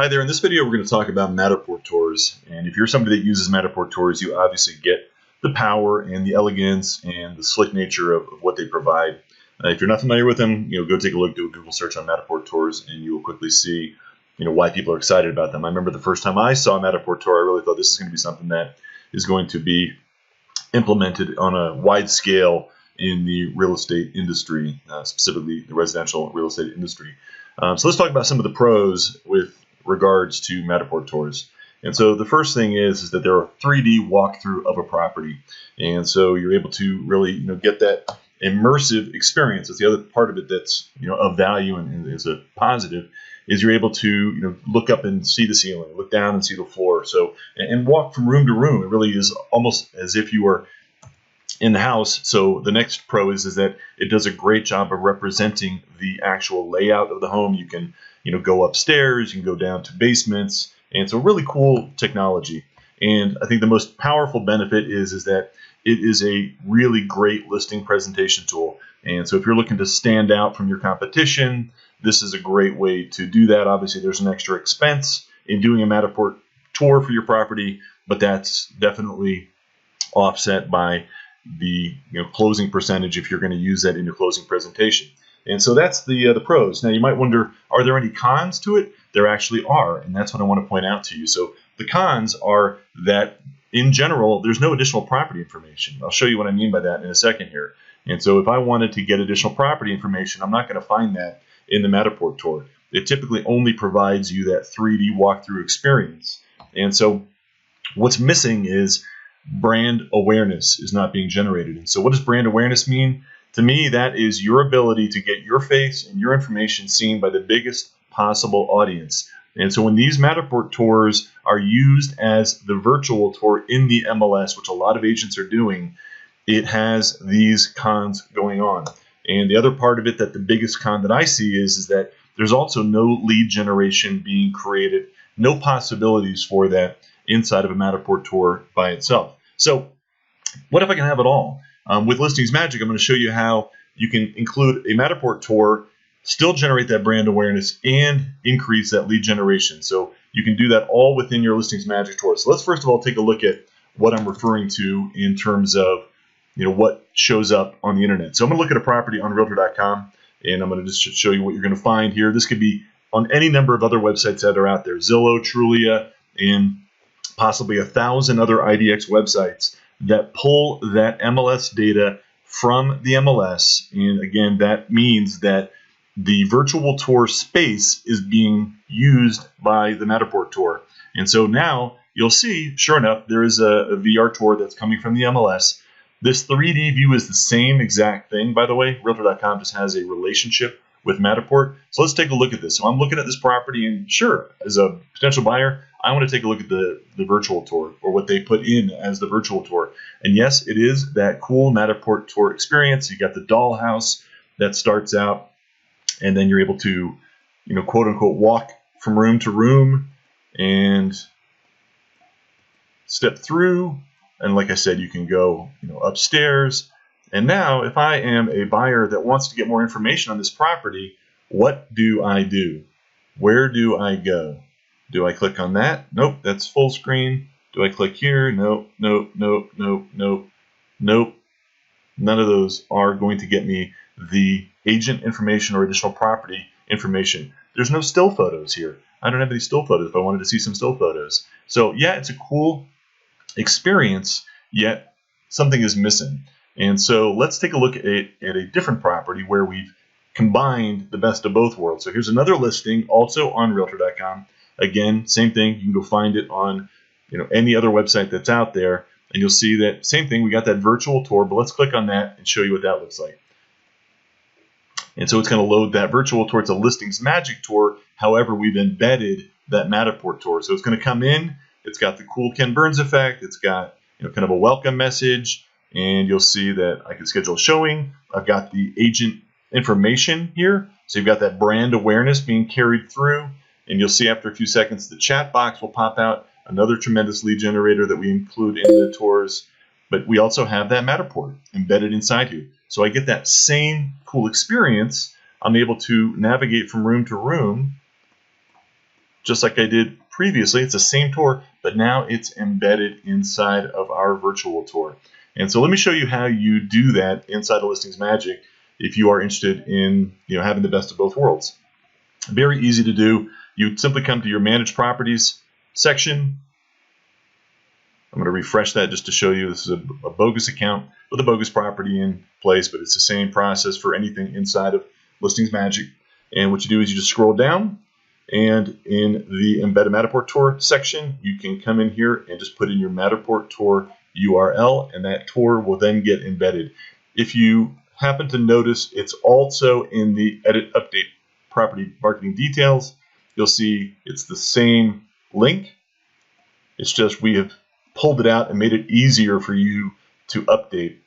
Hi there, in this video we're going to talk about Matterport tours, and if you're somebody that uses Matterport tours, you obviously get the power and the elegance and the slick nature of what they provide. If you're not familiar with them, go take a look, do a Google search on Matterport tours, and you will quickly see why people are excited about them. I remember the first time I saw a Matterport tour, I really thought this is going to be something that is going to be implemented on a wide scale in the real estate industry, specifically the residential real estate industry. So let's talk about some of the pros with regards to Matterport tours. And so the first thing is that there are 3D walkthrough of a property. And so you're able to really get that immersive experience. That's the other part of it that's of value and is a positive, is you're able to look up and see the ceiling, look down and see the floor. So and walk from room to room. It really is almost as if you were in the house. So the next pro is that it does a great job of representing the actual layout of the home. You can go upstairs, you can go down to basements, and it's a really cool technology. And I think the most powerful benefit is that it is a really great listing presentation tool. And so if you're looking to stand out from your competition, this is a great way to do that. Obviously, there's an extra expense in doing a Matterport tour for your property, but that's definitely offset by the closing percentage if you're going to use that in your closing presentation. And so that's the pros. Now you might wonder, are there any cons to it? There actually are, and that's what I want to point out to you. So the cons are that in general, there's no additional property information. I'll show you what I mean by that in a second here. And so if I wanted to get additional property information, I'm not going to find that in the Matterport tour. It typically only provides you that 3D walkthrough experience. And so what's missing is brand awareness is not being generated. And so what does brand awareness mean? To me, that is your ability to get your face and your information seen by the biggest possible audience. And so when these Matterport tours are used as the virtual tour in the MLS, which a lot of agents are doing, it has these cons going on. And the other part of it, that the biggest con that I see is that there's also no lead generation being created, no possibilities for that inside of a Matterport tour by itself. So what if I can have it all? With ListingsMagic, I'm going to show you how you can include a Matterport tour, still generate that brand awareness, and increase that lead generation. So you can do that all within your ListingsMagic tour. So let's first of all take a look at what I'm referring to in terms of what shows up on the internet. So I'm going to look at a property on Realtor.com, and I'm going to just show you what you're going to find here. This could be on any number of other websites that are out there, Zillow, Trulia, and possibly 1,000 other IDX websites that pull that MLS data from the MLS. And again, that means that the virtual tour space is being used by the Matterport tour. And so now you'll see, sure enough, there is a VR tour that's coming from the MLS. This 3D view is the same exact thing, by the way. Realtor.com just has a relationship with Matterport. So let's take a look at this. So I'm looking at this property, and sure, as a potential buyer, I want to take a look at the virtual tour, or what they put in as the virtual tour. And yes, it is that cool Matterport tour experience. You got the dollhouse that starts out, and then you're able to, quote unquote, walk from room to room and step through. And like I said, you can go, upstairs. And now, if I am a buyer that wants to get more information on this property, what do I do? Where do I go? Do I click on that? Nope, that's full screen. Do I click here? Nope, nope, nope, nope, nope, nope. None of those are going to get me the agent information or additional property information. There's no still photos here. I don't have any still photos if I wanted to see some still photos. So yeah, it's a cool experience, yet something is missing. And so let's take a look at a different property where we've combined the best of both worlds. So here's another listing, also on Realtor.com. Again, same thing. You can go find it on any other website that's out there, and you'll see that same thing. We got that virtual tour, but let's click on that and show you what that looks like. And so it's going to load that virtual tour. It's a ListingsMagic tour. However, we've embedded that Matterport tour. So it's going to come in. It's got the cool Ken Burns effect. It's got kind of a welcome message, and you'll see that I can schedule a showing. I've got the agent information here. So you've got that brand awareness being carried through. And you'll see after a few seconds, the chat box will pop out, another tremendous lead generator that we include in the tours. But we also have that Matterport embedded inside here. So I get that same cool experience. I'm able to navigate from room to room just like I did previously. It's the same tour, but now it's embedded inside of our virtual tour. And so let me show you how you do that inside of ListingsMagic if you are interested in having the best of both worlds. Very easy to do. You simply come to your Manage Properties section. I'm going to refresh that just to show you this is a bogus account with a bogus property in place, but it's the same process for anything inside of ListingsMagic. And what you do is you just scroll down, and in the Embedded Matterport Tour section, you can come in here and just put in your Matterport Tour URL, and that tour will then get embedded. If you happen to notice, it's also in the Edit Update Property Marketing Details. You'll see it's the same link. It's just we have pulled it out and made it easier for you to update,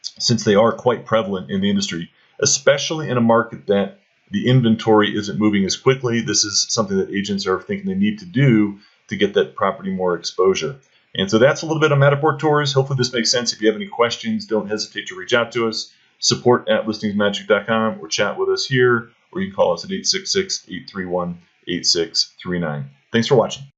since they are quite prevalent in the industry, especially in a market that the inventory isn't moving as quickly. This is something that agents are thinking they need to do to get that property more exposure. And so that's a little bit on Matterport Tours. Hopefully this makes sense. If you have any questions, don't hesitate to reach out to us. support@listingsmagic.com, or chat with us here, or you can call us at 866-831-8639. Thanks for watching.